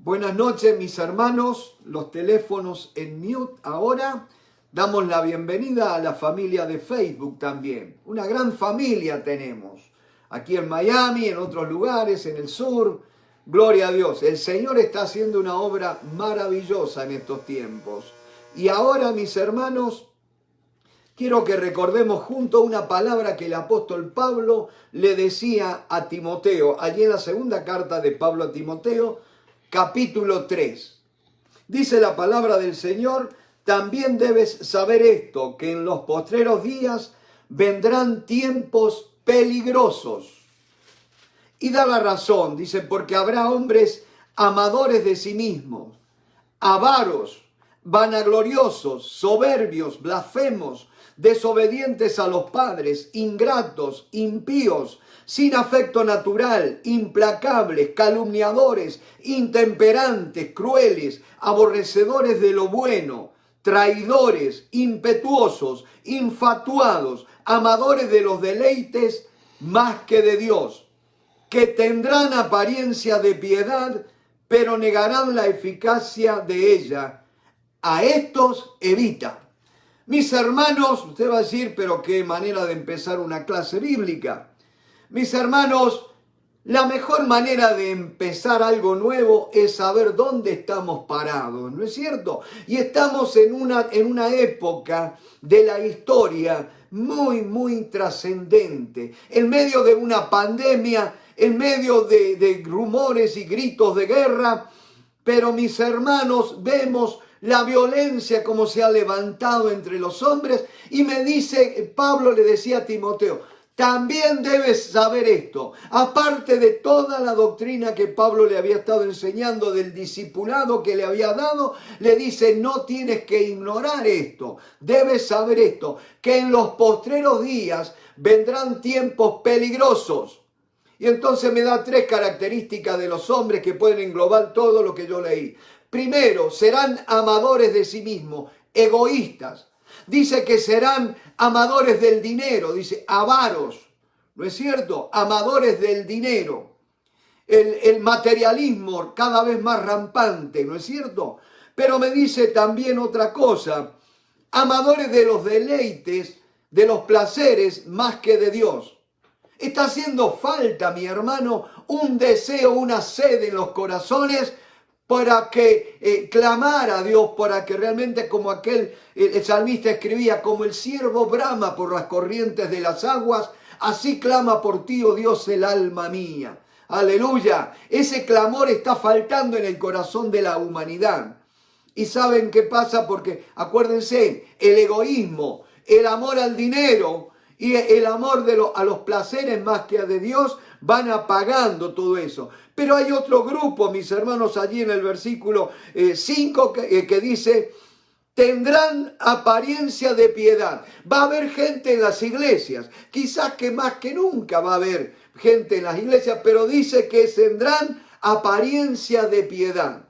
Buenas noches, mis hermanos. Los teléfonos en mute ahora. Damos la bienvenida a la familia de Facebook también. Una gran familia tenemos. Aquí en Miami, en otros lugares, en el sur. Gloria a Dios. El Señor está haciendo una obra maravillosa en estos tiempos. Y ahora, mis hermanos, quiero que recordemos juntos una palabra que el apóstol Pablo le decía a Timoteo. Allí en la segunda carta de Pablo a Timoteo, capítulo 3. Dice la palabra del Señor: también debes saber esto, que en los postreros días vendrán tiempos peligrosos. Y da la razón, dice, porque habrá hombres amadores de sí mismos, avaros, vanagloriosos, soberbios, blasfemos, desobedientes a los padres, ingratos, impíos, sin afecto natural, implacables, calumniadores, intemperantes, crueles, aborrecedores de lo bueno, traidores, impetuosos, infatuados, amadores de los deleites más que de Dios, que tendrán apariencia de piedad, pero negarán la eficacia de ella. A estos evita. Mis hermanos, usted va a decir, pero qué manera de empezar una clase bíblica. Mis hermanos, la mejor manera de empezar algo nuevo es saber dónde estamos parados, ¿no es cierto? Y estamos en una época de la historia muy trascendente. En medio de una pandemia, en medio de rumores y gritos de guerra, pero mis hermanos, vemos la violencia como se ha levantado entre los hombres. Y me dice, Pablo le decía a Timoteo, también debes saber esto. Aparte de toda la doctrina que Pablo le había estado enseñando, del discipulado que le había dado, le dice, no tienes que ignorar esto. Debes saber esto, que en los postreros días vendrán tiempos peligrosos. Y entonces me da 3 características de los hombres que pueden englobar todo lo que yo leí. Primero, serán amadores de sí mismos, egoístas. Dice que serán amadores del dinero, dice avaros, ¿no es cierto? Amadores del dinero. El materialismo cada vez más rampante, ¿no es cierto? Pero me dice también otra cosa, amadores de los deleites, de los placeres más que de Dios. Está haciendo falta, mi hermano, un deseo, una sed en los corazones para que clamar a Dios, para que realmente, como el salmista escribía, como el ciervo brama por las corrientes de las aguas, así clama por ti, oh Dios, el alma mía. Aleluya. Ese clamor está faltando en el corazón de la humanidad. ¿Y saben qué pasa? Porque acuérdense, el egoísmo, el amor al dinero y el amor a los placeres más que a de Dios van apagando todo eso. Pero hay otro grupo, mis hermanos, allí en el versículo 5 que dice, tendrán apariencia de piedad. Va a haber gente en las iglesias, quizás que más que nunca va a haber gente en las iglesias, pero dice que tendrán apariencia de piedad.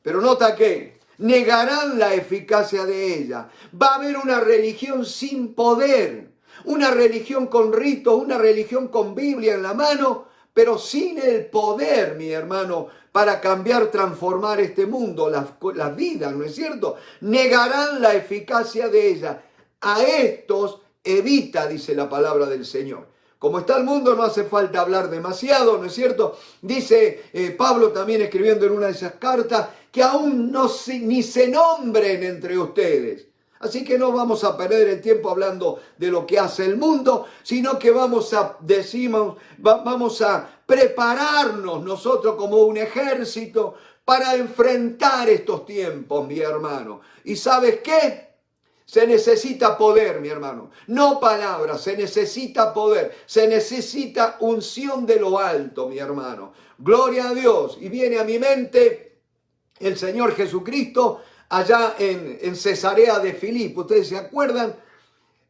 Pero nota que negarán la eficacia de ella. Va a haber una religión sin poder. Una religión con ritos, una religión con Biblia en la mano, pero sin el poder, mi hermano, para cambiar, transformar este mundo, las vidas, ¿no es cierto? Negarán la eficacia de ella. A estos evita, dice la palabra del Señor. Como está el mundo, no hace falta hablar demasiado, ¿no es cierto? Dice Pablo también escribiendo en una de esas cartas, que aún ni se nombren entre ustedes. Así que no vamos a perder el tiempo hablando de lo que hace el mundo, sino que vamos a prepararnos nosotros como un ejército para enfrentar estos tiempos, mi hermano. ¿Y sabes qué? Se necesita poder, mi hermano. No palabras, se necesita poder. Se necesita unción de lo alto, mi hermano. Gloria a Dios. Y viene a mi mente el Señor Jesucristo allá en Cesarea de Filipo. ¿Ustedes se acuerdan?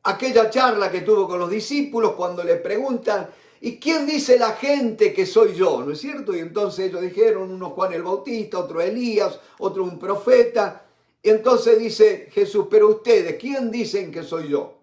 Aquella charla que tuvo con los discípulos cuando le preguntan, ¿y quién dice la gente que soy yo? ¿No es cierto? Y entonces ellos dijeron, uno Juan el Bautista, otro Elías, otro un profeta. Y entonces dice Jesús, pero ustedes, ¿quién dicen que soy yo?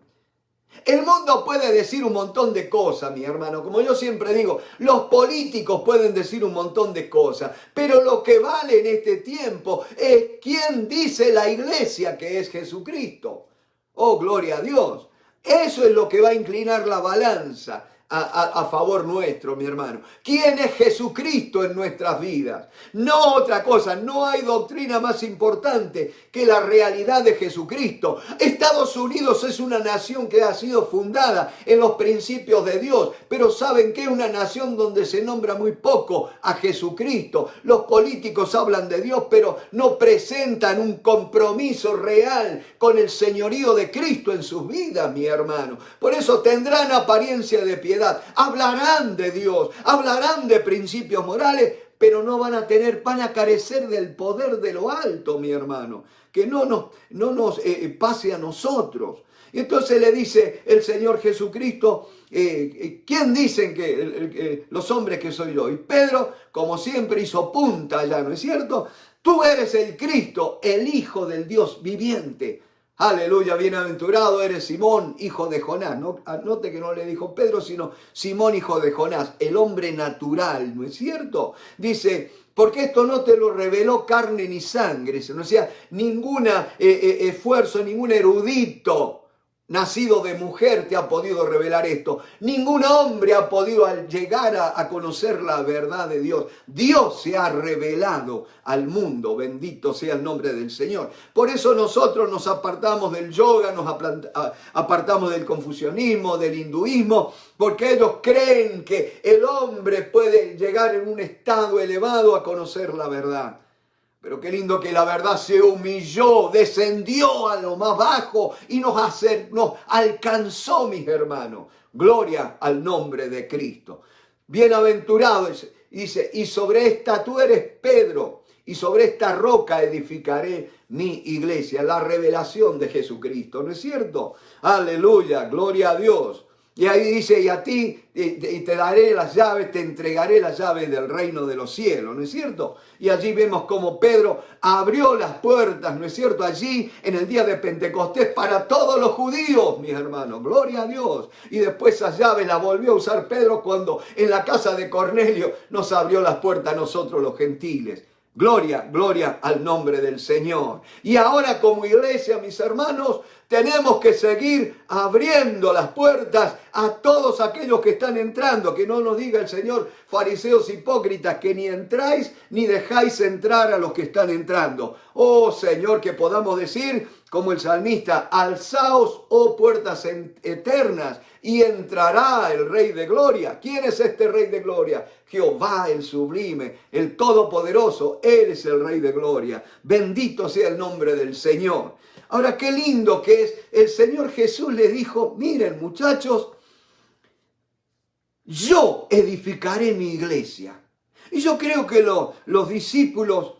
El mundo puede decir un montón de cosas, mi hermano. Como yo siempre digo, los políticos pueden decir un montón de cosas. Pero lo que vale en este tiempo es quién dice la iglesia que es Jesucristo. Oh, gloria a Dios. Eso es lo que va a inclinar la balanza a favor nuestro, mi hermano. ¿Quién es Jesucristo en nuestras vidas? No otra cosa, no hay doctrina más importante que la realidad de Jesucristo. Estados Unidos es una nación que ha sido fundada en los principios de Dios, pero ¿saben qué? Es una nación donde se nombra muy poco a Jesucristo. Los políticos hablan de Dios, pero no presentan un compromiso real con el señorío de Cristo en sus vidas, mi hermano. Por eso tendrán apariencia de piedad. Hablarán de Dios, hablarán de principios morales, pero no van a carecer del poder de lo alto, mi hermano, que no nos pase a nosotros. Y entonces le dice el Señor Jesucristo, ¿quién dicen que los hombres que soy yo? Y Pedro, como siempre, hizo punta allá, ¿no es cierto? Tú eres el Cristo, el Hijo del Dios viviente. Aleluya, bienaventurado eres Simón, hijo de Jonás. Note que no le dijo Pedro, sino Simón, hijo de Jonás, el hombre natural, ¿no es cierto? Dice, porque esto no te lo reveló carne ni sangre, no sea ningún esfuerzo, ningún erudito nacido de mujer te ha podido revelar esto. Ningún hombre ha podido llegar a conocer la verdad de Dios. Dios se ha revelado al mundo. Bendito sea el nombre del Señor. Por eso nosotros nos apartamos del yoga, nos apartamos del confucianismo, del hinduismo, porque ellos creen que el hombre puede llegar en un estado elevado a conocer la verdad. Pero qué lindo que la verdad se humilló, descendió a lo más bajo y nos alcanzó, mis hermanos. Gloria al nombre de Cristo. Bienaventurado, dice, y sobre esta tú eres Pedro, y sobre esta roca edificaré mi iglesia. La revelación de Jesucristo, ¿no es cierto? Aleluya, gloria a Dios. Y ahí dice, y a ti te daré las llaves, te entregaré las llaves del reino de los cielos, ¿no es cierto? Y allí vemos como Pedro abrió las puertas, ¿no es cierto? Allí en el día de Pentecostés para todos los judíos, mis hermanos, gloria a Dios. Y después esas llaves las volvió a usar Pedro cuando en la casa de Cornelio nos abrió las puertas a nosotros los gentiles. Gloria, gloria al nombre del Señor. Y ahora como iglesia, mis hermanos, tenemos que seguir abriendo las puertas a todos aquellos que están entrando. Que no nos diga el Señor, fariseos hipócritas, que ni entráis ni dejáis entrar a los que están entrando. Oh Señor, que podamos decir, como el salmista, alzaos, oh puertas eternas, y entrará el Rey de Gloria. ¿Quién es este Rey de Gloria? Jehová el sublime, el todopoderoso. Él es el Rey de Gloria. Bendito sea el nombre del Señor. Ahora, qué lindo que es. El Señor Jesús les dijo, miren muchachos, yo edificaré mi iglesia. Y yo creo que los discípulos,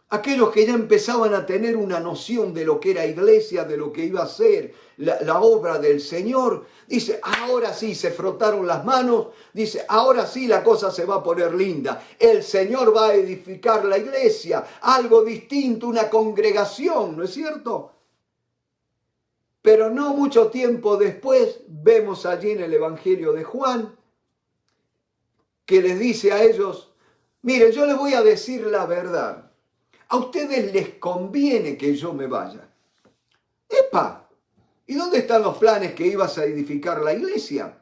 aquellos que ya empezaban a tener una noción de lo que era iglesia, de lo que iba a ser la obra del Señor, dice, ahora sí, se frotaron las manos, dice, ahora sí la cosa se va a poner linda. El Señor va a edificar la iglesia, algo distinto, una congregación, ¿no es cierto? Pero no mucho tiempo después vemos allí en el Evangelio de Juan que les dice a ellos, miren, yo les voy a decir la verdad. A ustedes les conviene que yo me vaya. ¡Epa! ¿Y dónde están los planes que ibas a edificar la iglesia?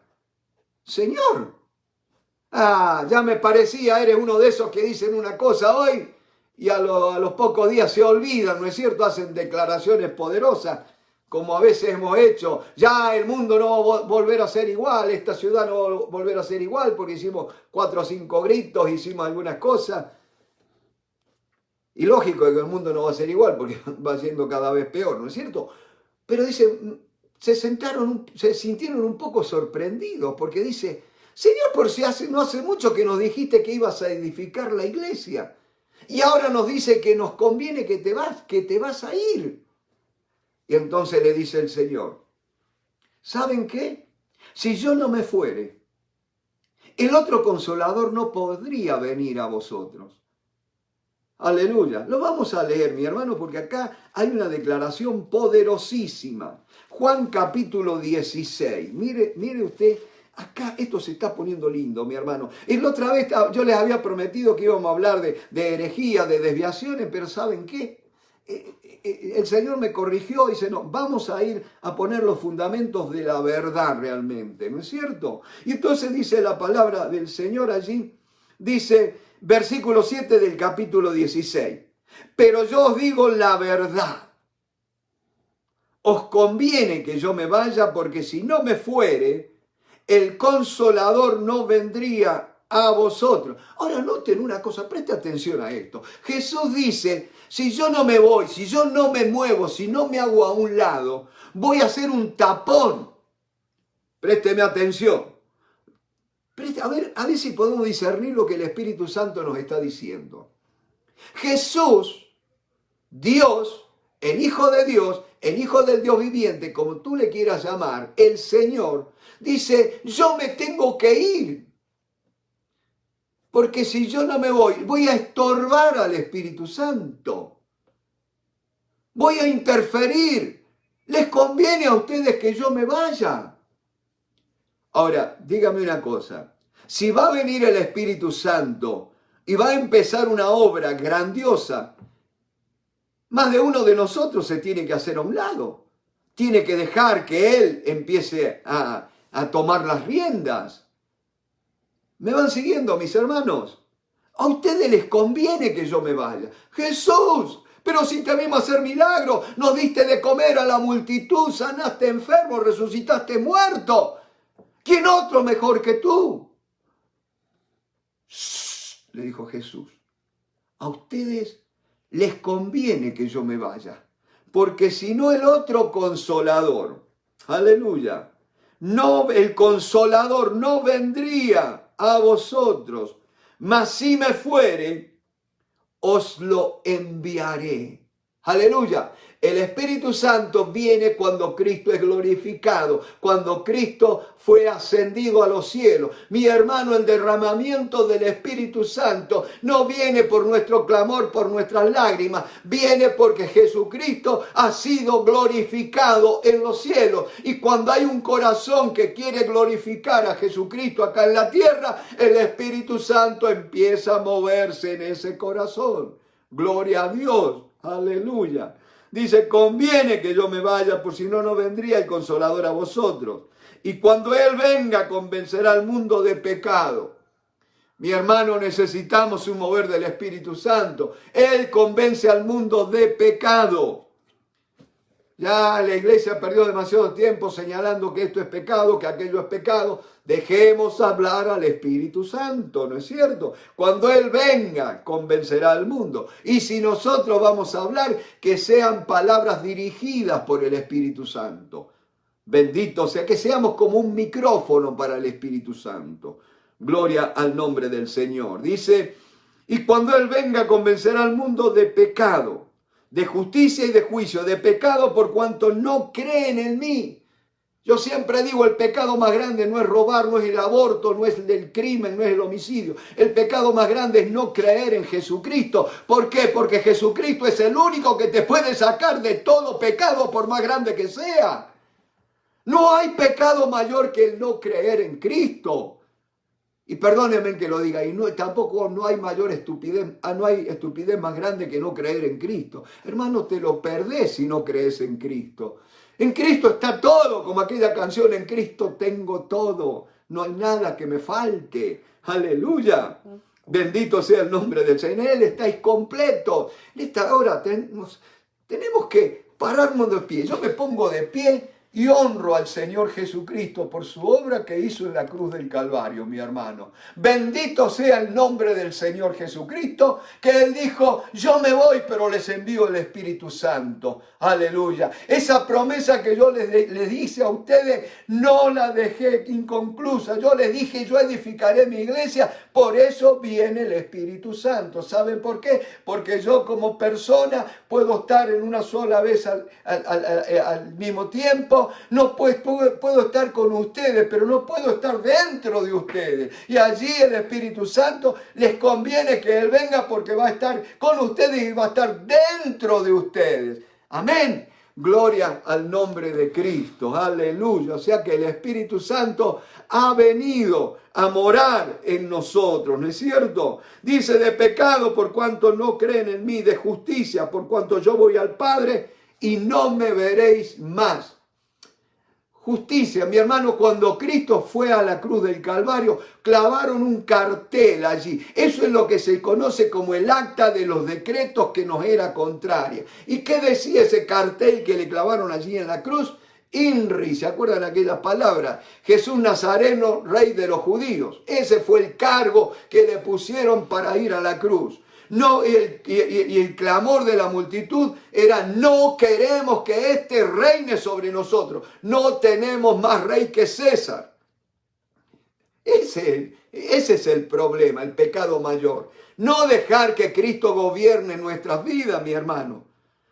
Señor. Ah, ya me parecía, eres uno de esos que dicen una cosa hoy y a los pocos días se olvidan, ¿no es cierto? Hacen declaraciones poderosas, como a veces hemos hecho. Ya el mundo no va a volver a ser igual, esta ciudad no va a volver a ser igual porque hicimos 4 o 5 gritos, hicimos algunas cosas. Y lógico que el mundo no va a ser igual porque va siendo cada vez peor, ¿no es cierto? Pero dice, se sintieron un poco sorprendidos porque dice, Señor, por si no hace mucho que nos dijiste que ibas a edificar la iglesia. Y ahora nos dice que nos conviene que te vas a ir. Y entonces le dice el Señor, ¿saben qué? Si yo no me fuere, el otro consolador no podría venir a vosotros. Aleluya. Lo vamos a leer, mi hermano, porque acá hay una declaración poderosísima. Juan capítulo 16. Mire usted, acá esto se está poniendo lindo, mi hermano. Y la otra vez yo les había prometido que íbamos a hablar de herejía, de desviaciones, pero ¿saben qué? El Señor me corrigió y dice, no, vamos a ir a poner los fundamentos de la verdad realmente, ¿no es cierto? Y entonces dice la palabra del Señor allí, dice, versículo 7 del capítulo 16, pero yo os digo la verdad, os conviene que yo me vaya, porque si no me fuere, el Consolador no vendría a vosotros. Ahora noten una cosa, preste atención a esto. Jesús dice, si yo no me voy, si yo no me muevo, si no me hago a un lado, voy a hacer un tapón. Présteme atención. A ver si podemos discernir lo que el Espíritu Santo nos está diciendo. Jesús, Dios, el Hijo de Dios, el Hijo del Dios viviente, como tú le quieras llamar, el Señor, dice, yo me tengo que ir. Porque si yo no me voy, voy a estorbar al Espíritu Santo. Voy a interferir. ¿Les conviene a ustedes que yo me vaya? Ahora, dígame una cosa. Si va a venir el Espíritu Santo y va a empezar una obra grandiosa, más de uno de nosotros se tiene que hacer a un lado. Tiene que dejar que Él empiece a tomar las riendas. ¿Me van siguiendo, mis hermanos? A ustedes les conviene que yo me vaya. Jesús, pero si te vimos hacer milagros, nos diste de comer a la multitud, sanaste enfermo, resucitaste muerto. ¿Quién otro mejor que tú? Shh, le dijo Jesús. A ustedes les conviene que yo me vaya, porque si no el otro Consolador, aleluya, no, el Consolador no vendría a vosotros, mas si me fuere, os lo enviaré. Aleluya. El Espíritu Santo viene cuando Cristo es glorificado, cuando Cristo fue ascendido a los cielos. Mi hermano, el derramamiento del Espíritu Santo no viene por nuestro clamor, por nuestras lágrimas, viene porque Jesucristo ha sido glorificado en los cielos. Y cuando hay un corazón que quiere glorificar a Jesucristo acá en la tierra, el Espíritu Santo empieza a moverse en ese corazón. Gloria a Dios. Aleluya. Dice, conviene que yo me vaya, por si no, no vendría el Consolador a vosotros. Y cuando Él venga, convencerá al mundo de pecado. Mi hermano, necesitamos un mover del Espíritu Santo. Él convence al mundo de pecado. Ya la iglesia perdió demasiado tiempo señalando que esto es pecado, que aquello es pecado. Dejemos hablar al Espíritu Santo, ¿no es cierto? Cuando Él venga, convencerá al mundo. Y si nosotros vamos a hablar, que sean palabras dirigidas por el Espíritu Santo. Bendito sea, que seamos como un micrófono para el Espíritu Santo. Gloria al nombre del Señor. Dice, y cuando Él venga, convencerá al mundo de pecado, de justicia y de juicio. De pecado por cuanto no creen en mí. Yo siempre digo, el pecado más grande no es robar, no es el aborto, no es el crimen, no es el homicidio. El pecado más grande es no creer en Jesucristo. ¿Por qué? Porque Jesucristo es el único que te puede sacar de todo pecado, por más grande que sea. No hay pecado mayor que el no creer en Cristo. Y perdónenme que lo diga, y tampoco no hay mayor estupidez, no hay estupidez más grande que no creer en Cristo. Hermano, te lo perdés si no crees en Cristo. En Cristo está todo, como aquella canción, en Cristo tengo todo, no hay nada que me falte. Aleluya. Bendito sea el nombre del Señor. En Él estáis completos. En esta hora tenemos que pararnos de pie. Yo me pongo de pie y honro al Señor Jesucristo por su obra que hizo en la cruz del Calvario, mi hermano. Bendito sea el nombre del Señor Jesucristo, que Él dijo, yo me voy, pero les envío el Espíritu Santo. Aleluya. Esa promesa que yo les hice a ustedes, no la dejé inconclusa. Yo les dije, yo edificaré mi iglesia, por eso viene el Espíritu Santo. ¿Saben por qué? Porque yo como persona puedo estar en una sola vez al mismo tiempo, yo no puedo estar con ustedes, pero no puedo estar dentro de ustedes. Y allí el Espíritu Santo les conviene que Él venga porque va a estar con ustedes y va a estar dentro de ustedes. Amén. Gloria al nombre de Cristo. Aleluya. O sea que el Espíritu Santo ha venido a morar en nosotros, ¿no es cierto? Dice: de pecado por cuanto no creen en mí, de justicia por cuanto yo voy al Padre y no me veréis más. Justicia, mi hermano, cuando Cristo fue a la cruz del Calvario, clavaron un cartel allí. Eso es lo que se conoce como el acta de los decretos que nos era contraria. ¿Y qué decía ese cartel que le clavaron allí en la cruz? INRI, ¿se acuerdan aquellas palabras? Jesús Nazareno, rey de los judíos. Ese fue el cargo que le pusieron para ir a la cruz. No, y el clamor de la multitud era: no queremos que éste reine sobre nosotros. No tenemos más rey que César. Ese es el problema, el pecado mayor. No dejar que Cristo gobierne nuestras vidas, mi hermano.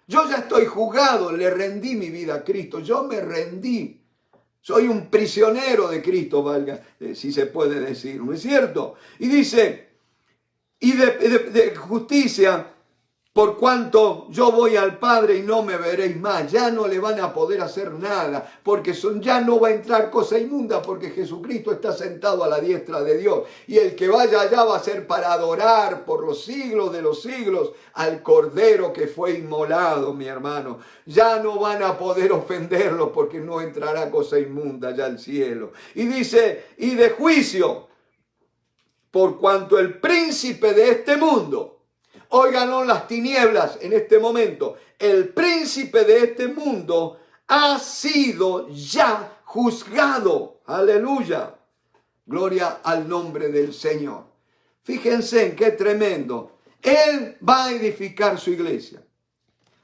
Yo ya estoy juzgado, le rendí mi vida a Cristo. Yo me rendí. Soy un prisionero de Cristo, valga, si se puede decir, ¿no es cierto? Y dice: y de justicia, por cuanto yo voy al Padre y no me veréis más. Ya no le van a poder hacer nada, porque ya no va a entrar cosa inmunda, porque Jesucristo está sentado a la diestra de Dios. Y el que vaya allá va a ser para adorar por los siglos de los siglos al Cordero que fue inmolado, mi hermano. Ya no van a poder ofenderlo, porque no entrará cosa inmunda ya al cielo. Y dice: y de juicio, por cuanto el príncipe de este mundo, óiganlo las tinieblas en este momento, el príncipe de este mundo ha sido ya juzgado. Aleluya. Gloria al nombre del Señor. Fíjense en qué tremendo. Él va a edificar su iglesia.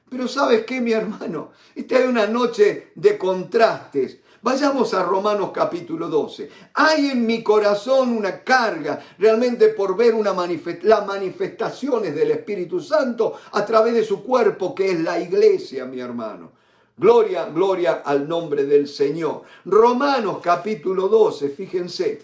Pero ¿sabes qué, mi hermano? Esta es una noche de contrastes. Vayamos a Romanos capítulo 12. Hay en mi corazón una carga realmente por ver las manifestaciones del Espíritu Santo a través de su cuerpo, que es la iglesia, mi hermano. Gloria, gloria al nombre del Señor. Romanos capítulo 12, fíjense.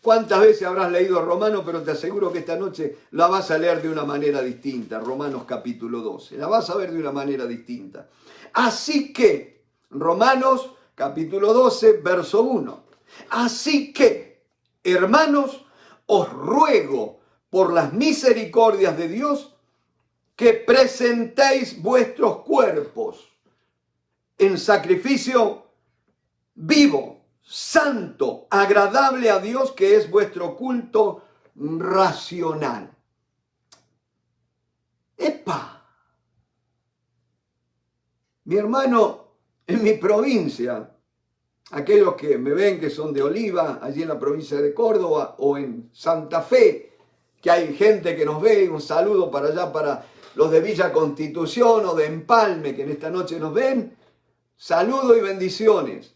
¿Cuántas veces habrás leído Romanos? Pero te aseguro que esta noche la vas a leer de una manera distinta. Romanos capítulo 12. La vas a ver de una manera distinta. Así que, Romanos capítulo 12, verso 1. Así que, hermanos, os ruego por las misericordias de Dios que presentéis vuestros cuerpos en sacrificio vivo, santo, agradable a Dios, que es vuestro culto racional. ¡Epa! Mi hermano, en mi provincia, aquellos que me ven que son de Oliva, allí en la provincia de Córdoba, o en Santa Fe, que hay gente que nos ve, un saludo para allá, para los de Villa Constitución o de Empalme, que en esta noche nos ven, saludo y bendiciones.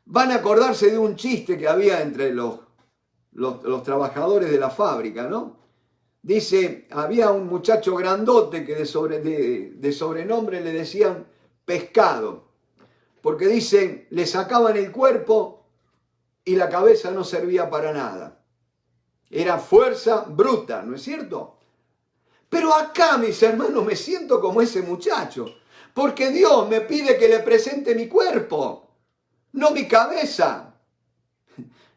Van a acordarse de un chiste que había entre los trabajadores de la fábrica, ¿no? Dice, había un muchacho grandote que de sobrenombre le decían Pescado, porque dicen, le sacaban el cuerpo y la cabeza no servía para nada. Era fuerza bruta, ¿no es cierto? Pero acá, mis hermanos, me siento como ese muchacho, porque Dios me pide que le presente mi cuerpo, no mi cabeza,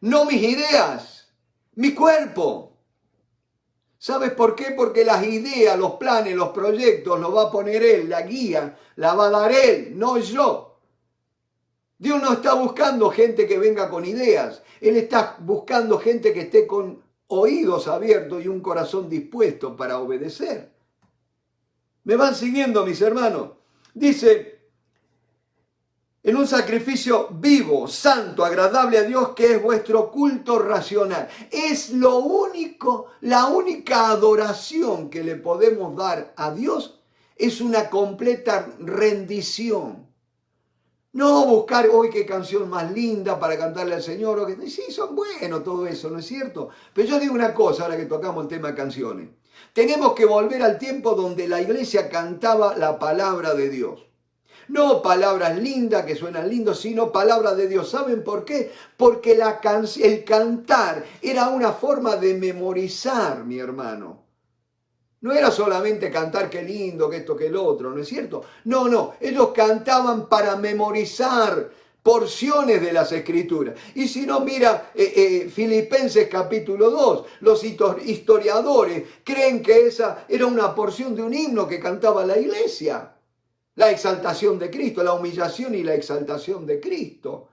no mis ideas, mi cuerpo. ¿Sabes por qué? Porque las ideas, los planes, los proyectos los va a poner Él, la guía la va a dar Él, no yo. Dios no está buscando gente que venga con ideas. Él está buscando gente que esté con oídos abiertos y un corazón dispuesto para obedecer. ¿Me van siguiendo, mis hermanos? Dice, en un sacrificio vivo, santo, agradable a Dios, que es vuestro culto racional. Es lo único, la única adoración que le podemos dar a Dios es una completa rendición. No buscar, hoy qué canción más linda para cantarle al Señor. Sí, son buenos todo eso, ¿no es cierto? Pero yo digo una cosa, ahora que tocamos el tema de canciones. Tenemos que volver al tiempo donde la iglesia cantaba la palabra de Dios. No palabras lindas que suenan lindos, sino palabras de Dios. ¿Saben por qué? Porque el cantar era una forma de memorizar, mi hermano. No era solamente cantar qué lindo, que esto, que el otro, ¿no es cierto? No, ellos cantaban para memorizar porciones de las Escrituras. Y si no, mira Filipenses capítulo 2, los historiadores creen que esa era una porción de un himno que cantaba la iglesia. La exaltación de Cristo, la humillación y la exaltación de Cristo.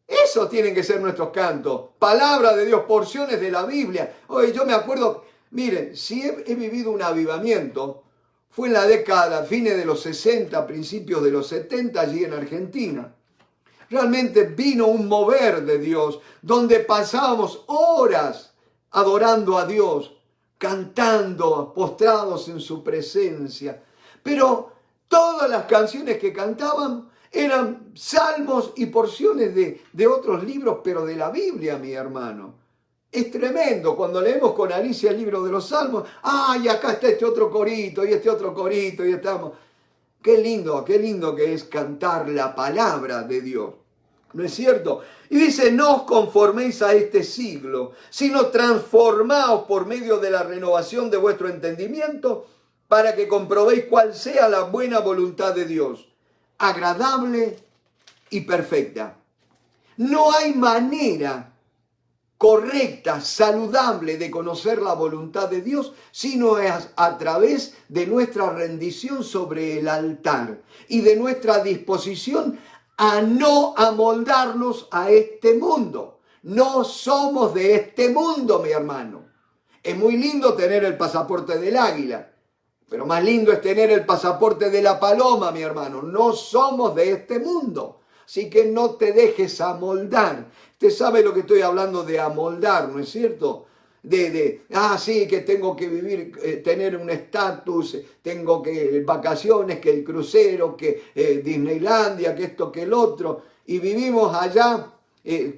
Eso tienen que ser nuestros cantos. Palabra de Dios, porciones de la Biblia. Oye, yo me acuerdo, miren, si he vivido un avivamiento, fue en la década, fines de los 60, principios de los 70, allí en Argentina. Realmente vino un mover de Dios, donde pasábamos horas adorando a Dios, cantando, postrados en su presencia. Pero todas las canciones que cantaban eran salmos y porciones de otros libros, pero de la Biblia, mi hermano. Es tremendo cuando leemos con Alicia el libro de los Salmos. ¡Ay, acá está este otro corito y este otro corito! Y estamos. Qué lindo que es cantar la palabra de Dios. ¿No es cierto? Y dice, no os conforméis a este siglo, sino transformaos por medio de la renovación de vuestro entendimiento, para que comprobéis cuál sea la buena voluntad de Dios, agradable y perfecta. No hay manera correcta, saludable de conocer la voluntad de Dios, sino es a través de nuestra rendición sobre el altar y de nuestra disposición a no amoldarnos a este mundo. No somos de este mundo, mi hermano. Es muy lindo tener el pasaporte del águila, pero más lindo es tener el pasaporte de la paloma, mi hermano. No somos de este mundo. Así que no te dejes amoldar. Usted sabe lo que estoy hablando de amoldar, ¿no es cierto? Sí, que tengo que vivir, tener un estatus, tengo que vacaciones, que el crucero, que Disneylandia, que esto, que el otro. Y vivimos allá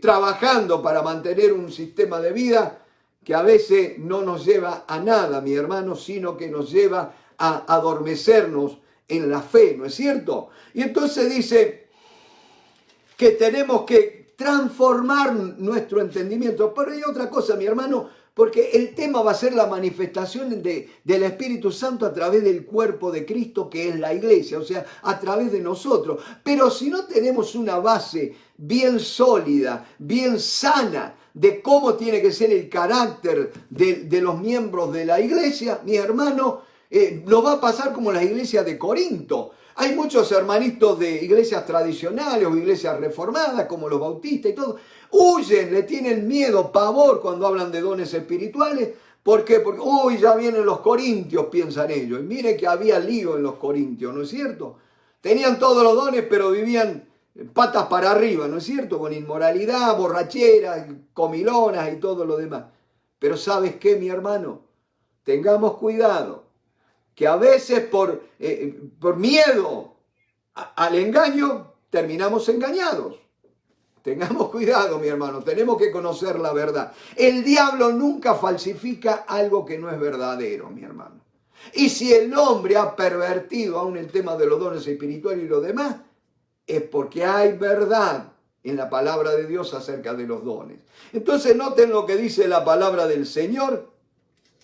trabajando para mantener un sistema de vida que a veces no nos lleva a nada, mi hermano, sino que nos lleva a adormecernos en la fe, ¿no es cierto? Y entonces dice que tenemos que transformar nuestro entendimiento. Pero hay otra cosa, mi hermano, porque el tema va a ser la manifestación del Espíritu Santo a través del cuerpo de Cristo, que es la iglesia, o sea, a través de nosotros. Pero si no tenemos una base bien sólida, bien sana, de cómo tiene que ser el carácter de los miembros de la iglesia, mi hermano, nos va a pasar como la iglesia de Corinto. Hay muchos hermanitos de iglesias tradicionales o iglesias reformadas, como los bautistas y todo, huyen, le tienen miedo, pavor cuando hablan de dones espirituales. ¿Por qué? Porque, ya vienen los corintios, piensan ellos. Y mire que había lío en los corintios, ¿no es cierto? Tenían todos los dones, pero vivían patas para arriba, ¿no es cierto? Con inmoralidad, borrachera, comilonas y todo lo demás. Pero ¿sabes qué, mi hermano? Tengamos cuidado, que a veces por miedo al engaño terminamos engañados. Tengamos cuidado, mi hermano, tenemos que conocer la verdad. El diablo nunca falsifica algo que no es verdadero, mi hermano. Y si el hombre ha pervertido aún el tema de los dones espirituales y lo demás, es porque hay verdad en la palabra de Dios acerca de los dones. Entonces noten lo que dice la palabra del Señor.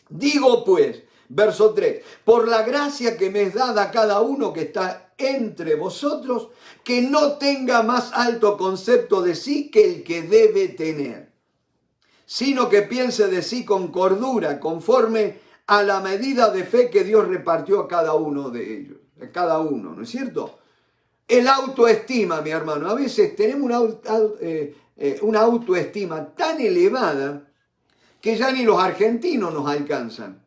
Digo pues, verso 3, por la gracia que me es dada a cada uno que está entre vosotros, que no tenga más alto concepto de sí que el que debe tener, sino que piense de sí con cordura, conforme a la medida de fe que Dios repartió a cada uno de ellos, a cada uno, ¿no es cierto? El autoestima, mi hermano, a veces tenemos una autoestima tan elevada que ya ni los argentinos nos alcanzan.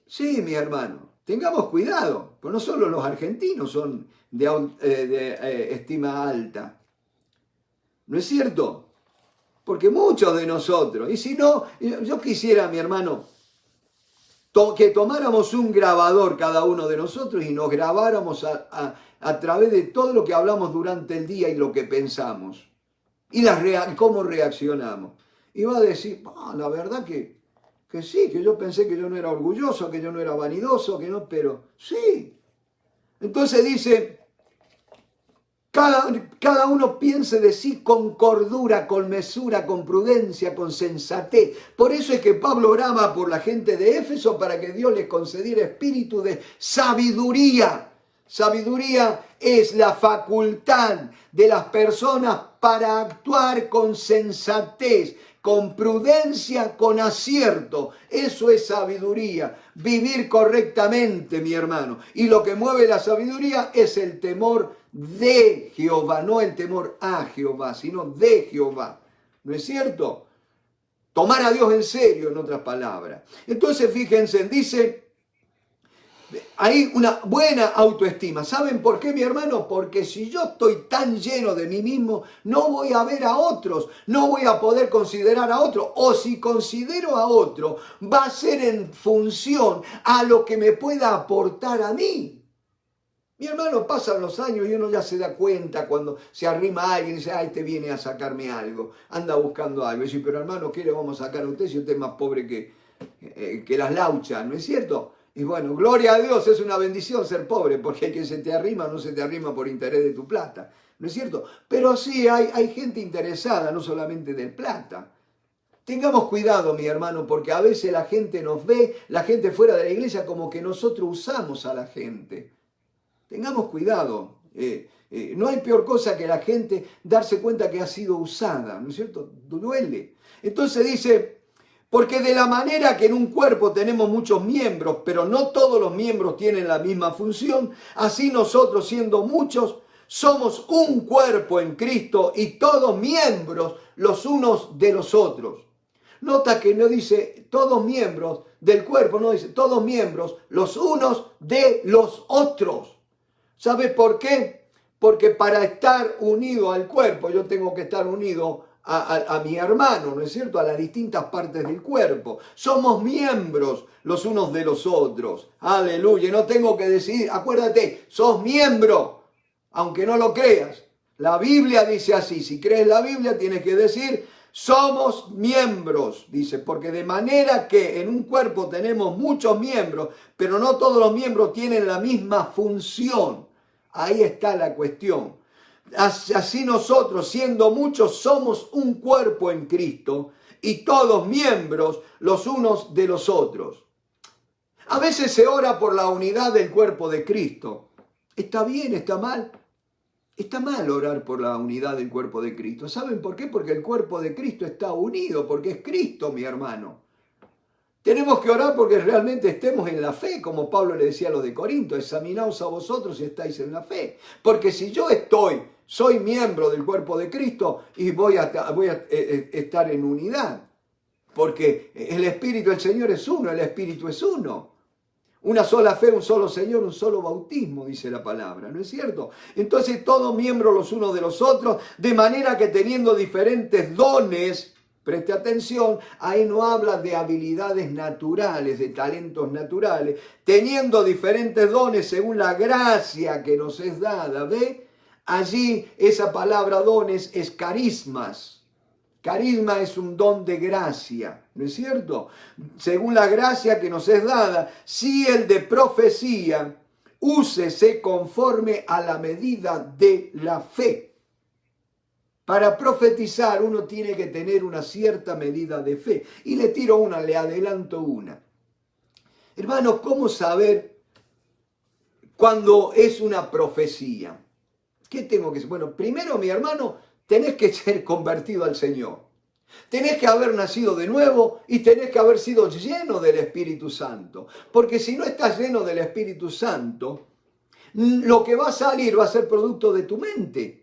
Sí, mi hermano, tengamos cuidado, pues no solo los argentinos son de estima alta, ¿no es cierto? Porque muchos de nosotros, y si no, yo quisiera, mi hermano, que tomáramos un grabador cada uno de nosotros y nos grabáramos a través de todo lo que hablamos durante el día y lo que pensamos, y cómo reaccionamos. Y va a decir, la verdad que Que sí, que yo pensé que yo no era orgulloso, que yo no era vanidoso, que no, pero sí. Entonces dice, cada uno piense de sí con cordura, con mesura, con prudencia, con sensatez. Por eso es que Pablo oraba por la gente de Éfeso para que Dios les concediera espíritu de sabiduría. Sabiduría es la facultad de las personas para actuar con sensatez, con prudencia, con acierto. Eso es sabiduría, vivir correctamente, mi hermano. Y lo que mueve la sabiduría es el temor de Jehová, no el temor a Jehová, sino de Jehová. ¿No es cierto? Tomar a Dios en serio, en otras palabras. Entonces, fíjense, dice, hay una buena autoestima. ¿Saben por qué, mi hermano? Porque si yo estoy tan lleno de mí mismo, no voy a ver a otros, no voy a poder considerar a otro. O si considero a otro, va a ser en función a lo que me pueda aportar a mí. Mi hermano, pasan los años y uno ya se da cuenta cuando se arrima a alguien y dice, este viene a sacarme algo, anda buscando algo. Y dice, pero hermano, ¿qué le vamos a sacar a usted si usted es más pobre que las lauchas? ¿No es cierto? Y bueno, gloria a Dios, es una bendición ser pobre, porque el que se te arrima no se te arrima por interés de tu plata, ¿no es cierto? Pero sí hay gente interesada, no solamente de plata. Tengamos cuidado, mi hermano, porque a veces la gente nos ve, la gente fuera de la iglesia, como que nosotros usamos a la gente. Tengamos cuidado. No hay peor cosa que la gente darse cuenta que ha sido usada, ¿no es cierto? Duele. Entonces dice, porque de la manera que en un cuerpo tenemos muchos miembros, pero no todos los miembros tienen la misma función, así nosotros, siendo muchos, somos un cuerpo en Cristo y todos miembros los unos de los otros. Nota que no dice todos miembros del cuerpo, no dice todos miembros los unos de los otros. ¿Sabe por qué? Porque para estar unido al cuerpo yo tengo que estar unido a mi hermano, ¿no es cierto? A las distintas partes del cuerpo. Somos miembros los unos de los otros. Aleluya. No tengo que decidir. Acuérdate, sos miembro, aunque no lo creas. La Biblia dice así. Si crees la Biblia tienes que decir, somos miembros. Dice, porque de manera que en un cuerpo tenemos muchos miembros, pero no todos los miembros tienen la misma función. Ahí está la cuestión. Así nosotros, siendo muchos, somos un cuerpo en Cristo y todos miembros los unos de los otros. A veces se ora por la unidad del cuerpo de Cristo. ¿Está bien? ¿Está mal? Está mal orar por la unidad del cuerpo de Cristo. ¿Saben por qué? Porque el cuerpo de Cristo está unido, porque es Cristo, mi hermano. Tenemos que orar porque realmente estemos en la fe, como Pablo le decía a los de Corinto, examinaos a vosotros si estáis en la fe. Porque si yo soy miembro del cuerpo de Cristo y voy a estar en unidad. Porque el Espíritu del Señor es uno, el Espíritu es uno. Una sola fe, un solo Señor, un solo bautismo, dice la palabra, ¿no es cierto? Entonces todos miembros los unos de los otros, de manera que teniendo diferentes dones. Preste atención, ahí no habla de habilidades naturales, de talentos naturales, teniendo diferentes dones según la gracia que nos es dada, ¿ve? Allí esa palabra dones es carismas. Carisma es un don de gracia, ¿no es cierto? Según la gracia que nos es dada, si el de profecía, úsese conforme a la medida de la fe. Para profetizar uno tiene que tener una cierta medida de fe. Y le adelanto una. Hermanos, ¿cómo saber cuándo es una profecía? ¿Qué tengo que hacer? Bueno, primero, mi hermano, tenés que ser convertido al Señor. Tenés que haber nacido de nuevo y tenés que haber sido lleno del Espíritu Santo. Porque si no estás lleno del Espíritu Santo, lo que va a salir va a ser producto de tu mente.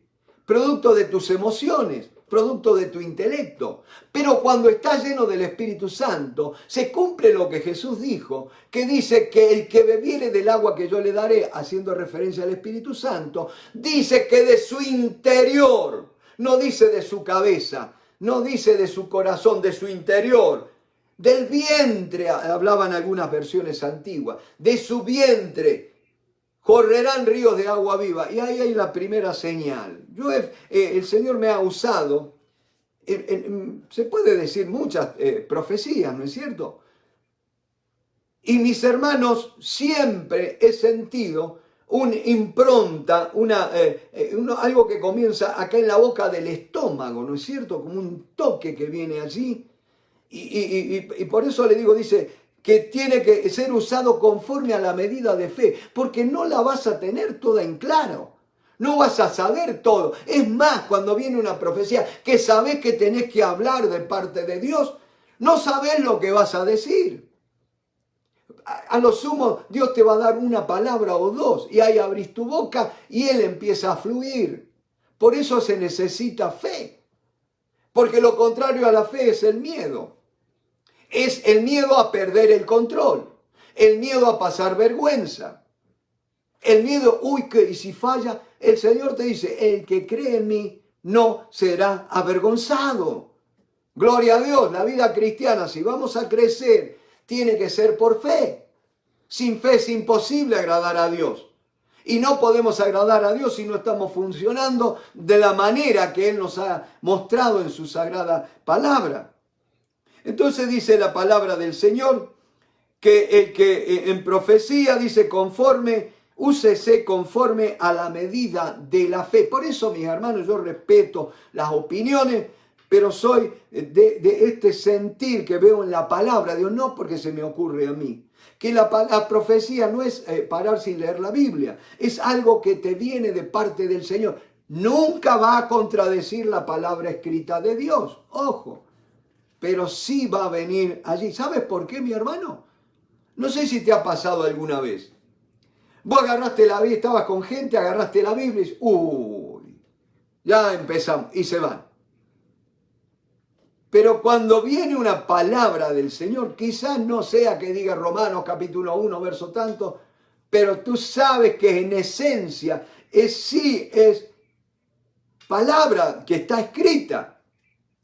Producto de tus emociones, producto de tu intelecto. Pero cuando estás lleno del Espíritu Santo, se cumple lo que Jesús dijo, que dice que el que bebiere del agua que yo le daré, haciendo referencia al Espíritu Santo, dice que de su interior, no dice de su cabeza, no dice de su corazón, de su interior, del vientre, hablaban algunas versiones antiguas, de su vientre, correrán ríos de agua viva. Y ahí hay la primera señal. El Señor me ha usado, se puede decir muchas profecías, ¿no es cierto? Y mis hermanos, siempre he sentido una impronta, algo que comienza acá en la boca del estómago, ¿no es cierto? Como un toque que viene allí. Y por eso le digo, dice, que tiene que ser usado conforme a la medida de fe, porque no la vas a tener toda en claro. No vas a saber todo. Es más, cuando viene una profecía que sabes que tenés que hablar de parte de Dios, no sabés lo que vas a decir. A lo sumo, Dios te va a dar una palabra o dos y ahí abrís tu boca y Él empieza a fluir. Por eso se necesita fe. Porque lo contrario a la fe es el miedo. Es el miedo a perder el control. El miedo a pasar vergüenza. El miedo, y si falla, el Señor te dice, el que cree en mí no será avergonzado. Gloria a Dios, la vida cristiana, si vamos a crecer, tiene que ser por fe. Sin fe es imposible agradar a Dios. Y no podemos agradar a Dios si no estamos funcionando de la manera que Él nos ha mostrado en su sagrada palabra. Entonces dice la palabra del Señor que el que en profecía dice úsese conforme a la medida de la fe. Por eso, mis hermanos, yo respeto las opiniones, pero soy de este sentir que veo en la palabra de Dios, no porque se me ocurre a mí. Que la profecía no es parar sin leer la Biblia, es algo que te viene de parte del Señor. Nunca va a contradecir la palabra escrita de Dios, ojo, pero sí va a venir allí. ¿Sabes por qué, mi hermano? No sé si te ha pasado alguna vez. Vos agarraste la Biblia, estabas con gente, agarraste la Biblia y dices, uy, ya empezamos, y se van. Pero cuando viene una palabra del Señor, quizás no sea que diga Romanos capítulo 1, verso tanto, pero tú sabes que en esencia es palabra que está escrita,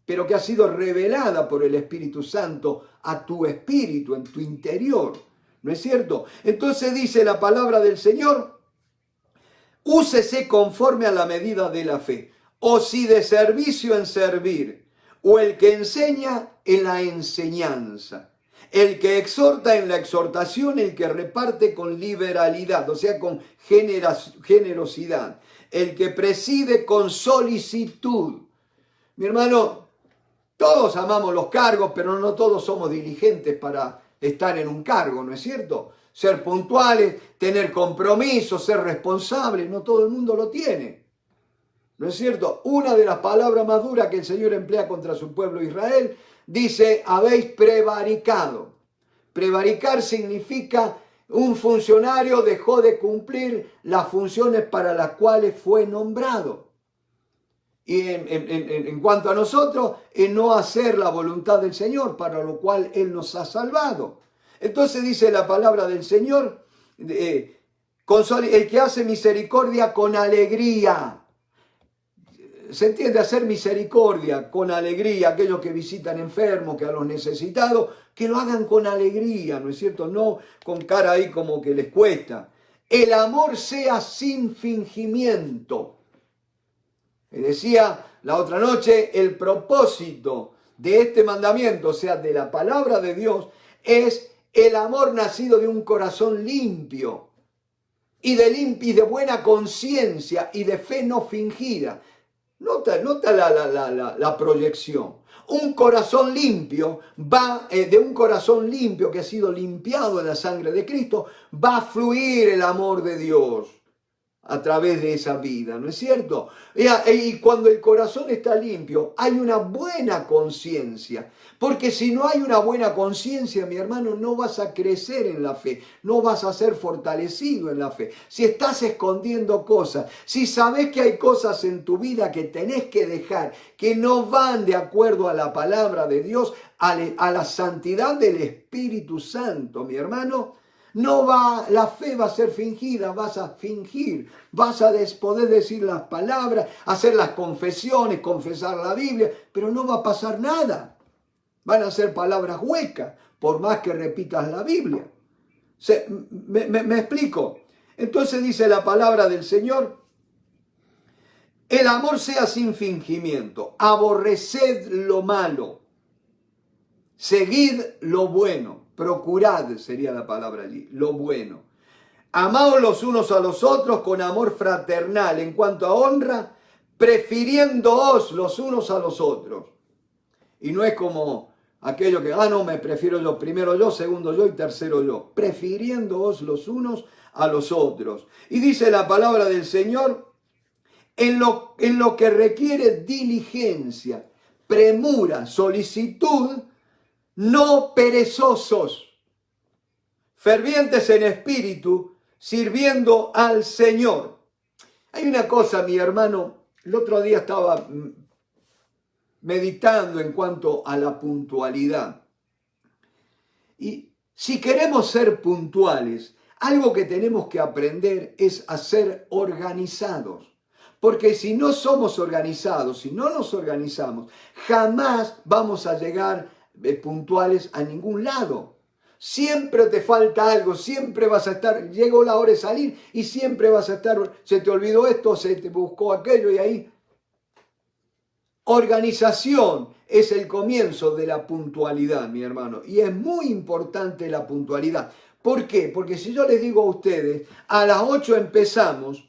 pero que ha sido revelada por el Espíritu Santo a tu espíritu, en tu interior. ¿No es cierto? Entonces dice la palabra del Señor, úsese conforme a la medida de la fe, o si de servicio en servir, o el que enseña en la enseñanza, el que exhorta en la exhortación, el que reparte con liberalidad, o sea, con generosidad, el que preside con solicitud. Mi hermano, todos amamos los cargos, pero no todos somos diligentes para estar en un cargo, ¿no es cierto? Ser puntuales, tener compromisos, ser responsables, no todo el mundo lo tiene. ¿No es cierto? Una de las palabras más duras que el Señor emplea contra su pueblo Israel, dice, habéis prevaricado. Prevaricar significa un funcionario dejó de cumplir las funciones para las cuales fue nombrado. Y en cuanto a nosotros, en no hacer la voluntad del Señor, para lo cual Él nos ha salvado. Entonces dice la palabra del Señor, el que hace misericordia con alegría. Se entiende hacer misericordia con alegría, aquellos que visitan enfermos, que a los necesitados, que lo hagan con alegría, ¿no es cierto? No con cara ahí como que les cuesta. El amor sea sin fingimiento. Decía la otra noche, el propósito de este mandamiento, o sea, de la palabra de Dios, es el amor nacido de un corazón limpio y de buena conciencia y de fe no fingida. Nota la proyección. Un corazón limpio de un corazón limpio que ha sido limpiado en la sangre de Cristo, va a fluir el amor de Dios a través de esa vida, ¿no es cierto? Y cuando el corazón está limpio, hay una buena conciencia. Porque si no hay una buena conciencia, mi hermano, no vas a crecer en la fe, no vas a ser fortalecido en la fe. Si estás escondiendo cosas, si sabes que hay cosas en tu vida que tenés que dejar, que no van de acuerdo a la palabra de Dios, a la santidad del Espíritu Santo, mi hermano, la fe va a ser fingida, vas a fingir, vas a poder decir las palabras, hacer las confesiones, confesar la Biblia, pero no va a pasar nada. Van a ser palabras huecas, por más que repitas la Biblia. ¿Me explico? Entonces dice la palabra del Señor, el amor sea sin fingimiento, aborreced lo malo, seguid lo bueno. Procurad sería la palabra allí, lo bueno. Amaos los unos a los otros con amor fraternal en cuanto a honra, prefiriéndoos los unos a los otros. Y no es como aquello que, no, me prefiero yo, primero yo, segundo yo y tercero yo. Prefiriéndoos los unos a los otros. Y dice la palabra del Señor, en lo que requiere diligencia, premura, solicitud, no perezosos, fervientes en espíritu, sirviendo al Señor. Hay una cosa, mi hermano, el otro día estaba meditando en cuanto a la puntualidad. Y si queremos ser puntuales, algo que tenemos que aprender es a ser organizados. Porque si no somos organizados, si no nos organizamos, jamás vamos a llegar puntuales a ningún lado. Siempre te falta algo, siempre vas a estar, llegó la hora de salir y siempre vas a estar, se te olvidó esto, se te buscó aquello y ahí. Organización es el comienzo de la puntualidad, mi hermano, y es muy importante la puntualidad. ¿Por qué? Porque si yo les digo a ustedes, a las 8 empezamos,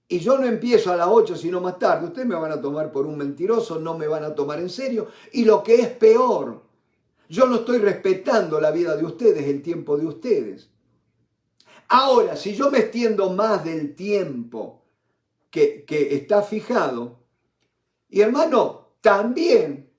y yo no empiezo a las 8 sino más tarde, ustedes me van a tomar por un mentiroso, no me van a tomar en serio, y lo que es peor, yo no estoy respetando la vida de ustedes, el tiempo de ustedes. Ahora, si yo me extiendo más del tiempo que está fijado, y hermano, también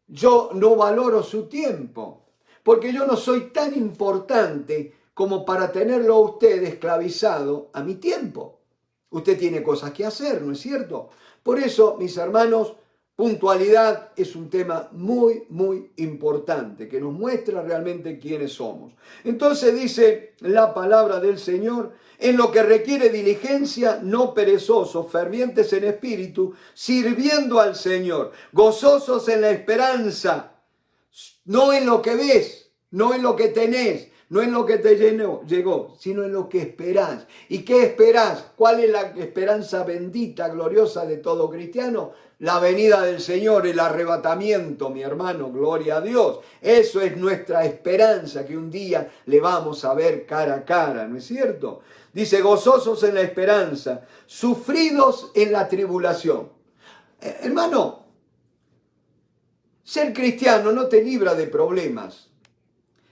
yo no valoro su tiempo, porque yo no soy tan importante como para tenerlo a usted esclavizado a mi tiempo. Usted tiene cosas que hacer, ¿no es cierto? Por eso, mis hermanos, puntualidad es un tema muy, muy importante, que nos muestra realmente quiénes somos. Entonces dice la palabra del Señor, en lo que requiere diligencia, no perezosos, fervientes en espíritu, sirviendo al Señor, gozosos en la esperanza, no en lo que ves, no en lo que tenés, no en lo que te llegó, sino en lo que esperás. ¿Y qué esperás? ¿Cuál es la esperanza bendita, gloriosa de todo cristiano? La venida del Señor, el arrebatamiento, mi hermano, gloria a Dios. Eso es nuestra esperanza, que un día le vamos a ver cara a cara, ¿no es cierto? Dice, gozosos en la esperanza, sufridos en la tribulación. Hermano, ser cristiano no te libra de problemas.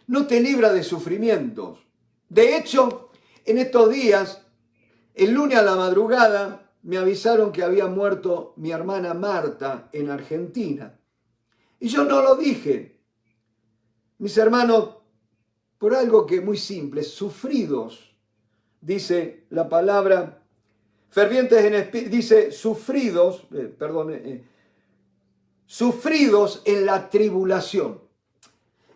No te libra de sufrimientos. De hecho, en estos días, el lunes a la madrugada, me avisaron que había muerto mi hermana Marta en Argentina. Y yo no lo dije. Mis hermanos, por algo que es muy simple, sufridos, dice la palabra, fervientes en espíritu, dice sufridos, sufridos en la tribulación.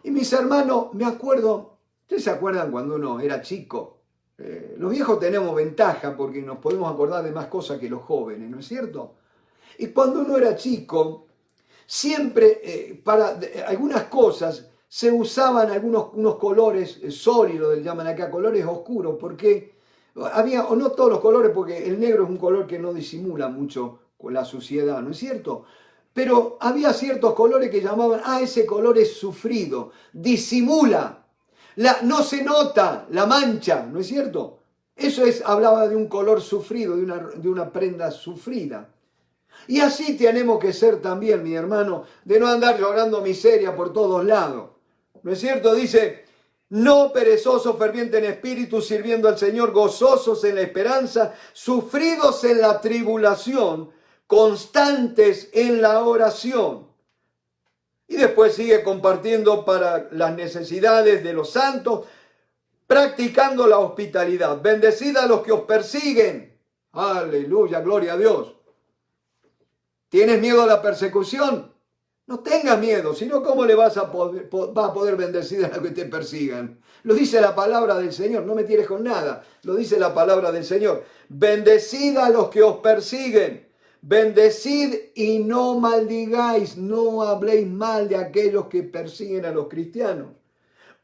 Y mis hermanos, me acuerdo, ¿ustedes se acuerdan cuando uno era chico? Los viejos tenemos ventaja porque nos podemos acordar de más cosas que los jóvenes, ¿no es cierto? Y cuando uno era chico, siempre para algunas cosas se usaban unos colores sólidos, le llaman acá, colores oscuros, porque había, o no todos los colores, porque el negro es un color que no disimula mucho con la suciedad, ¿no es cierto? Pero había ciertos colores que llamaban, ese color es sufrido, disimula, no se nota la mancha, ¿no es cierto? Eso hablaba de un color sufrido, de una prenda sufrida. Y así tenemos que ser también, mi hermano, de no andar llorando miseria por todos lados, ¿no es cierto? Dice, no perezosos, fervientes en espíritu, sirviendo al Señor, gozosos en la esperanza, sufridos en la tribulación, constantes en la oración. Y después sigue compartiendo para las necesidades de los santos, practicando la hospitalidad. Bendecid a los que os persiguen. Aleluya, gloria a Dios. ¿Tienes miedo a la persecución? No tengas miedo, sino ¿cómo le vas a poder bendecir a los que te persigan? Lo dice la palabra del Señor, no me tires con nada. Lo dice la palabra del Señor. Bendecid a los que os persiguen. Bendecid y no maldigáis, no habléis mal de aquellos que persiguen a los cristianos.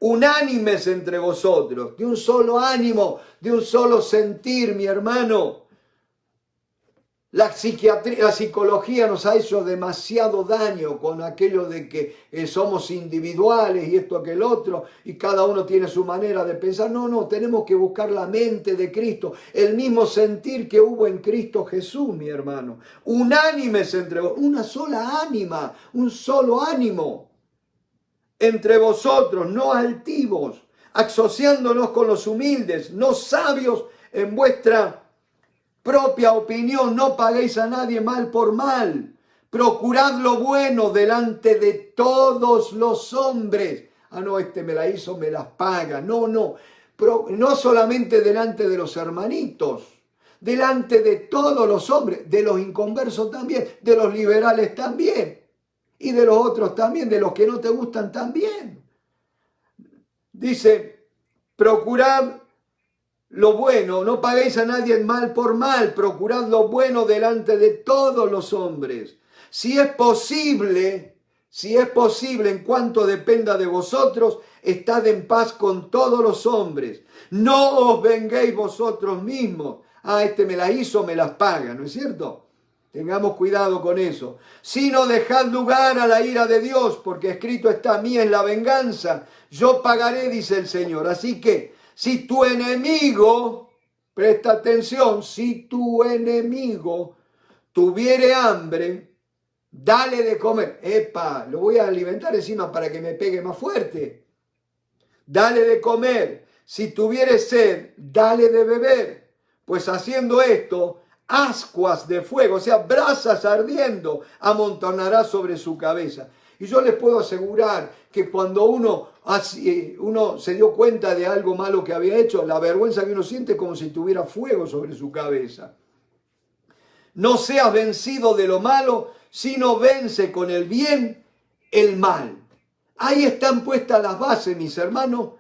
Unánimes entre vosotros, de un solo ánimo, de un solo sentir, mi hermano. La psiquiatría, la psicología nos ha hecho demasiado daño con aquello de que somos individuales y esto que el otro, y cada uno tiene su manera de pensar. No, tenemos que buscar la mente de Cristo, el mismo sentir que hubo en Cristo Jesús, mi hermano. Unánimes entre vosotros, una sola ánima, un solo ánimo entre vosotros, no altivos, asociándonos con los humildes, no sabios en vuestra propia opinión, no paguéis a nadie mal por mal. Procurad lo bueno delante de todos los hombres. No, este me la hizo, me las paga. No solamente delante de los hermanitos, delante de todos los hombres, de los inconversos también, de los liberales también, y de los otros también, de los que no te gustan también. Dice, procurad lo bueno, no paguéis a nadie mal por mal, procurad lo bueno delante de todos los hombres. Si es posible, en cuanto dependa de vosotros, estad en paz con todos los hombres. No os venguéis vosotros mismos. Este me las hizo, me las paga, ¿no es cierto? Tengamos cuidado con eso. Sino dejad lugar a la ira de Dios, porque escrito está, mía es la venganza, yo pagaré, dice el Señor. Así que, si tu enemigo, presta atención, si tu enemigo tuviere hambre, dale de comer. Lo voy a alimentar encima para que me pegue más fuerte. Dale de comer. Si tuviere sed, dale de beber. Pues haciendo esto, ascuas de fuego, o sea, brasas ardiendo, amontonará sobre su cabeza. Y yo les puedo asegurar que cuando uno se dio cuenta de algo malo que había hecho, la vergüenza que uno siente es como si tuviera fuego sobre su cabeza. No seas vencido de lo malo, sino vence con el bien el mal. Ahí están puestas las bases, mis hermanos,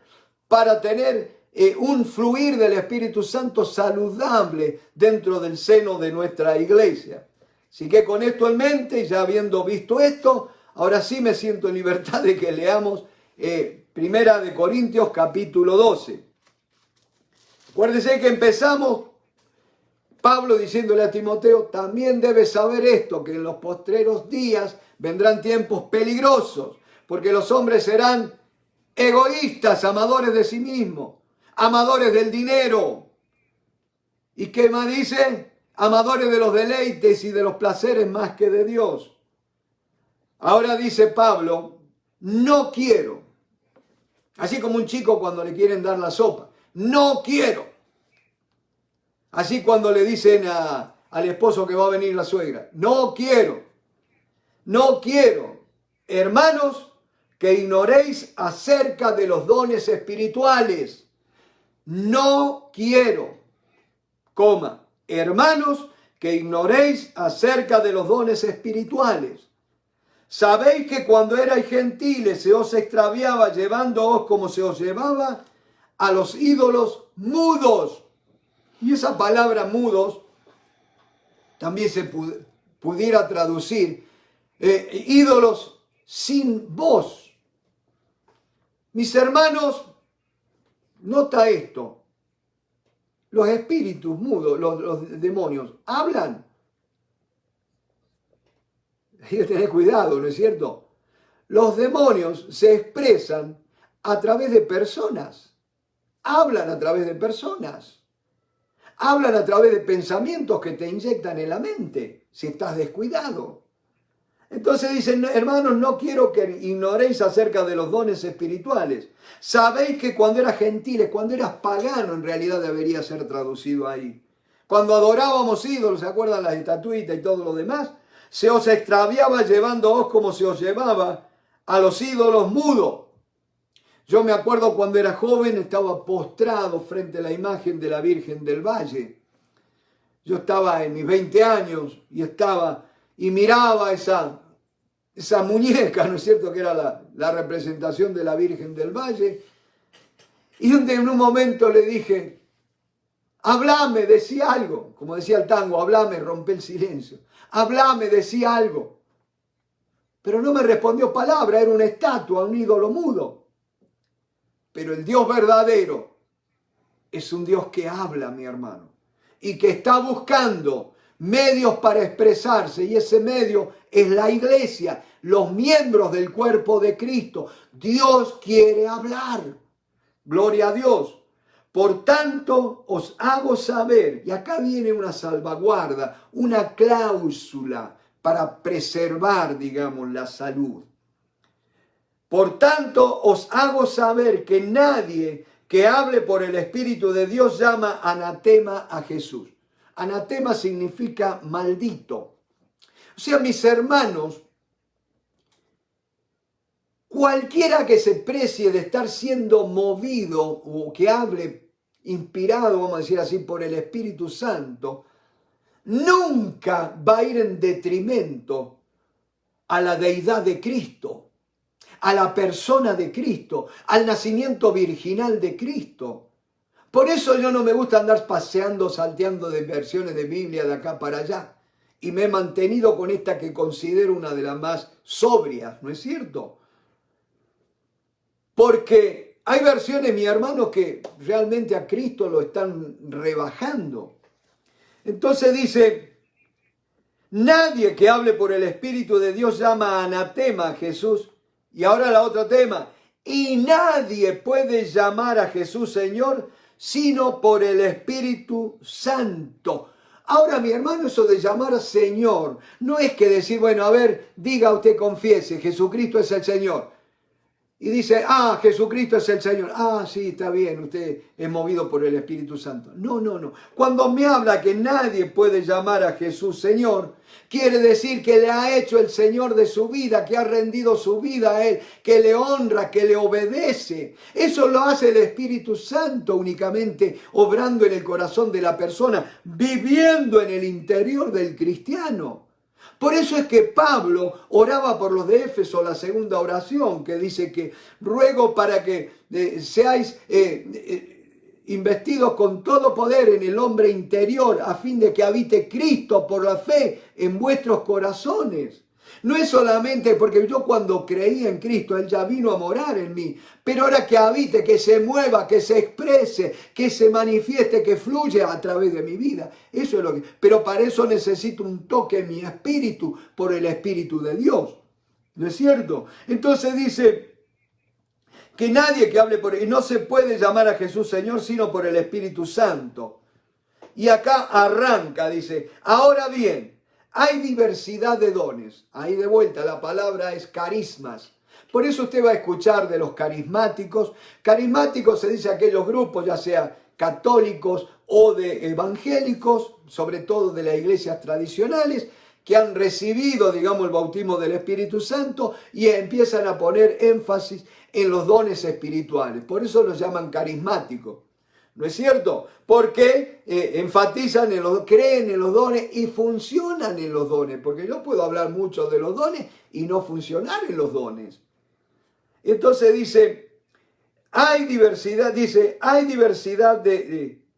para tener un fluir del Espíritu Santo saludable dentro del seno de nuestra iglesia. Así que con esto en mente, ya habiendo visto esto, ahora sí me siento en libertad de que leamos Primera de Corintios capítulo 12. Acuérdense que empezamos Pablo diciéndole a Timoteo, también debes saber esto, que en los postreros días vendrán tiempos peligrosos, porque los hombres serán egoístas, amadores de sí mismos, amadores del dinero. ¿Y qué más dice? Amadores de los deleites y de los placeres más que de Dios. Ahora dice Pablo, no quiero. Así como un chico cuando le quieren dar la sopa. No quiero. Así cuando le dicen al esposo que va a venir la suegra. No quiero. No quiero. Hermanos, que ignoréis acerca de los dones espirituales. No quiero. Hermanos, que ignoréis acerca de los dones espirituales. Sabéis que cuando erais gentiles se os extraviaba llevándoos como se os llevaba a los ídolos mudos. Y esa palabra mudos también se pudiera traducir ídolos sin voz. Mis hermanos, nota esto. Los espíritus mudos, los demonios, hablan. Hay que tener cuidado, ¿no es cierto? Los demonios se expresan a través de personas. Hablan a través de personas. Hablan a través de pensamientos que te inyectan en la mente, si estás descuidado. Entonces dicen, hermanos, no quiero que ignoréis acerca de los dones espirituales. Sabéis que cuando eras gentiles, cuando eras pagano, en realidad debería ser traducido ahí. Cuando adorábamos ídolos, ¿se acuerdan las estatuitas y todo lo demás? Se os extraviaba llevándoos como se os llevaba a los ídolos mudos. Yo me acuerdo cuando era joven, estaba postrado frente a la imagen de la Virgen del Valle. Yo estaba en mis 20 años y miraba esa muñeca, ¿no es cierto?, que era la representación de la Virgen del Valle. Y en un momento le dije, hablame, decía algo. Como decía el tango, hablame, rompe el silencio. Hablame, decía algo. Pero no me respondió palabra, era una estatua, un ídolo mudo. Pero el Dios verdadero es un Dios que habla, mi hermano, y que está buscando medios para expresarse, y ese medio es la iglesia, los miembros del cuerpo de Cristo. Dios quiere hablar. Gloria a Dios. Por tanto, os hago saber, y acá viene una salvaguarda, una cláusula para preservar, digamos, la salud. Por tanto, os hago saber que nadie que hable por el Espíritu de Dios llama anatema a Jesús. Anatema significa maldito. O sea, mis hermanos, cualquiera que se precie de estar siendo movido o que hable inspirado, vamos a decir así, por el Espíritu Santo, nunca va a ir en detrimento a la deidad de Cristo, a la persona de Cristo, al nacimiento virginal de Cristo. Por eso yo no me gusta andar paseando, salteando de versiones de Biblia de acá para allá. Y me he mantenido con esta que considero una de las más sobrias, ¿no es cierto? Porque hay versiones, mi hermano, que realmente a Cristo lo están rebajando. Entonces dice, nadie que hable por el Espíritu de Dios llama anatema a Jesús. Y ahora la otra tema, y nadie puede llamar a Jesús Señor sino por el Espíritu Santo. Ahora, mi hermano, eso de llamar a Señor no es que decir, bueno, a ver, diga usted, confiese, Jesucristo es el Señor. Y dice, Jesucristo es el Señor. Sí, está bien, usted es movido por el Espíritu Santo. No, no, no. Cuando me habla que nadie puede llamar a Jesús Señor, quiere decir que le ha hecho el Señor de su vida, que ha rendido su vida a Él, que le honra, que le obedece. Eso lo hace el Espíritu Santo únicamente, obrando en el corazón de la persona, viviendo en el interior del cristiano. Por eso es que Pablo oraba por los de Éfeso, la segunda oración, que dice que ruego para que seáis investidos con todo poder en el hombre interior, a fin de que habite Cristo por la fe en vuestros corazones. No es solamente porque yo cuando creí en Cristo, Él ya vino a morar en mí, pero ahora que habite, que se mueva, que se exprese, que se manifieste, que fluya a través de mi vida. Eso es lo que... Pero para eso necesito un toque en mi espíritu por el Espíritu de Dios. ¿No es cierto? Entonces dice que nadie que hable por él, y no se puede llamar a Jesús Señor sino por el Espíritu Santo. Y acá arranca, dice, ahora bien, hay diversidad de dones. Ahí de vuelta la palabra es carismas. Por eso usted va a escuchar de los carismáticos. Carismáticos se dice aquellos grupos, ya sea católicos o de evangélicos, sobre todo de las iglesias tradicionales, que han recibido, digamos, el bautismo del Espíritu Santo y empiezan a poner énfasis en los dones espirituales. Por eso los llaman carismáticos. ¿No es cierto? Porque enfatizan en los, creen en los dones y funcionan en los dones. Porque yo puedo hablar mucho de los dones y no funcionar en los dones. Entonces dice, hay diversidad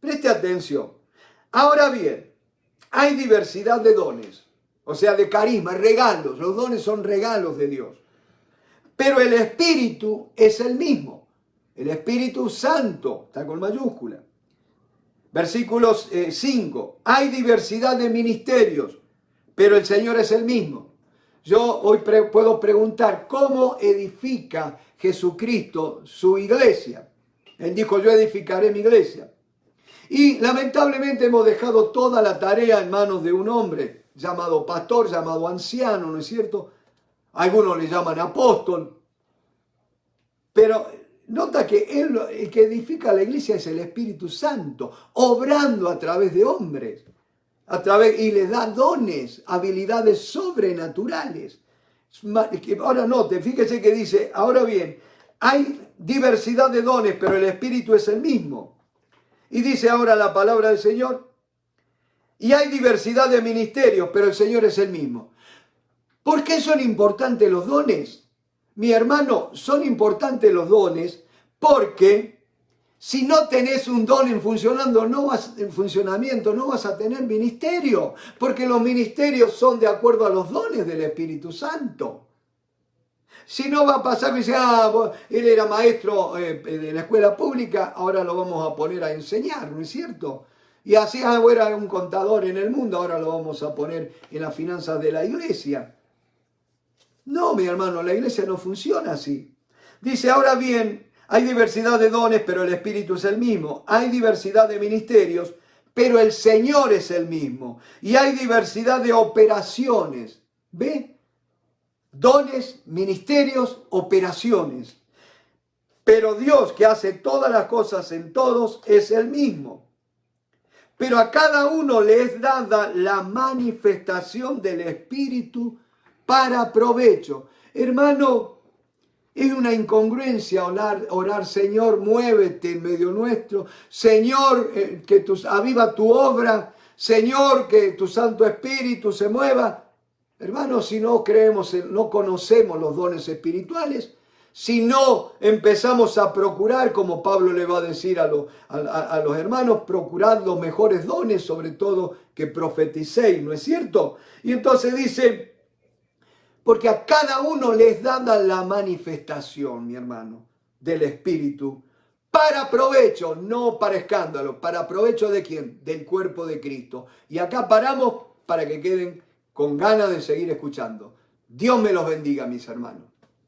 preste atención. Ahora bien, hay diversidad de dones, o sea, de carisma, regalos. Los dones son regalos de Dios. Pero el Espíritu es el mismo. El Espíritu Santo, está con mayúscula. Versículos 5. Hay diversidad de ministerios, pero el Señor es el mismo. Yo hoy puedo preguntar, ¿cómo edifica Jesucristo su iglesia? Él dijo, yo edificaré mi iglesia. Y lamentablemente hemos dejado toda la tarea en manos de un hombre llamado pastor, llamado anciano, ¿no es cierto? Algunos le llaman apóstol. Pero nota que el que edifica la iglesia es el Espíritu Santo, obrando a través de hombres, y les da dones, habilidades sobrenaturales. Ahora note, fíjese que dice, ahora bien, hay diversidad de dones, pero el Espíritu es el mismo. Y dice ahora la palabra del Señor, y hay diversidad de ministerios, pero el Señor es el mismo. ¿Por qué son importantes los dones? Mi hermano, son importantes los dones porque si no tenés un don en funcionamiento, no vas a tener ministerio, porque los ministerios son de acuerdo a los dones del Espíritu Santo. Si no va a pasar que dice, él era maestro de la escuela pública, ahora lo vamos a poner a enseñar, ¿no es cierto? Y así ahora un contador en el mundo, ahora lo vamos a poner en las finanzas de la iglesia. No, mi hermano, la iglesia no funciona así. Dice, ahora bien, hay diversidad de dones, pero el Espíritu es el mismo. Hay diversidad de ministerios, pero el Señor es el mismo. Y hay diversidad de operaciones. ¿Ve? Dones, ministerios, operaciones. Pero Dios, que hace todas las cosas en todos, es el mismo. Pero a cada uno le es dada la manifestación del Espíritu para provecho. Hermano, es una incongruencia orar, Señor, muévete en medio nuestro. Señor, aviva tu obra. Señor, que tu Santo Espíritu se mueva. Hermano, si no creemos, no conocemos los dones espirituales, si no empezamos a procurar, como Pablo le va a decir a los hermanos, procurad los mejores dones, sobre todo que profeticéis, ¿no es cierto? Y entonces dice, porque a cada uno les dada la manifestación, mi hermano, del Espíritu, para provecho, no para escándalo, para provecho ¿de quién? Del cuerpo de Cristo. Y acá paramos para que queden con ganas de seguir escuchando. Dios me los bendiga, mis hermanos.